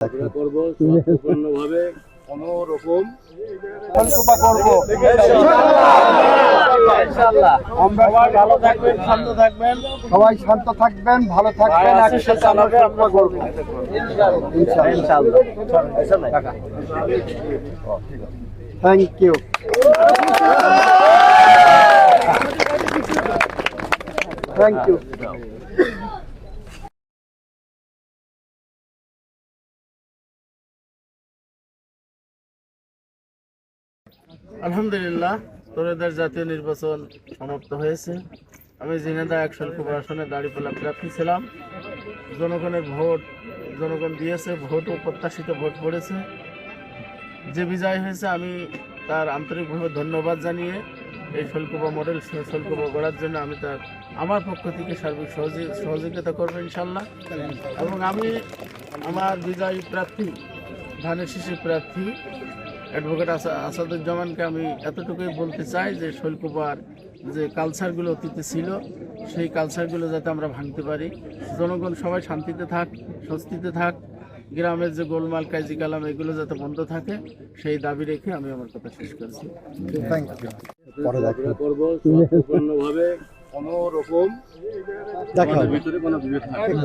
করব সম্পূর্ণভাবে কোনো রকম আমরা ভালো থাকবেন, শান্ত থাকবেন, সবাই শান্ত থাকবেন, ভালো থাকবেন, একসাথে আমরা করবো ইনশাআল্লাহ। Thank you. Thank you. আলহামদুলিল্লাহ, তরুণদের জাতীয় নির্বাচন সমাপ্ত হয়েছে। আমি ঝিনাইদহ ১০০ আসনে দাঁড়িপাল্লা প্রার্থী ছিলাম। জনগণের ভোট জনগণ দিয়েছে, ভোট ও প্রত্যাশিত ভোট পড়েছে। যে বিজয় হয়েছে আমি তার আন্তরিকভাবে ধন্যবাদ জানিয়ে এই শৈলকুপা মডেল শৈলকুপা গড়ার জন্য আমি আমার পক্ষ থেকে সার্বিক সহযোগিতা করবো ইনশাল্লাহ। এবং আমি আমার বিজয়ী প্রার্থী, ধানের শীষের প্রার্থী অ্যাডভোকেট আসাদুজ্জামানকে আমি এতটুকুই বলতে চাই যে শৈলকুপার যে কালচারগুলো অতীতে ছিল সেই কালচারগুলো যাতে আমরা ভাঙতে পারি, জনগণ সবাই শান্তিতে থাক, স্বস্তিতে থাক, গ্রামের যে গোলমাল কাজি কালাম এগুলো যাতে বন্ধ থাকে সেই দাবি রেখে আমি আমার কথা শেষ করছি। করবো সম্পূর্ণভাবে কোনো রকম ভিতরে কোনো বিভেদ থাকবে না।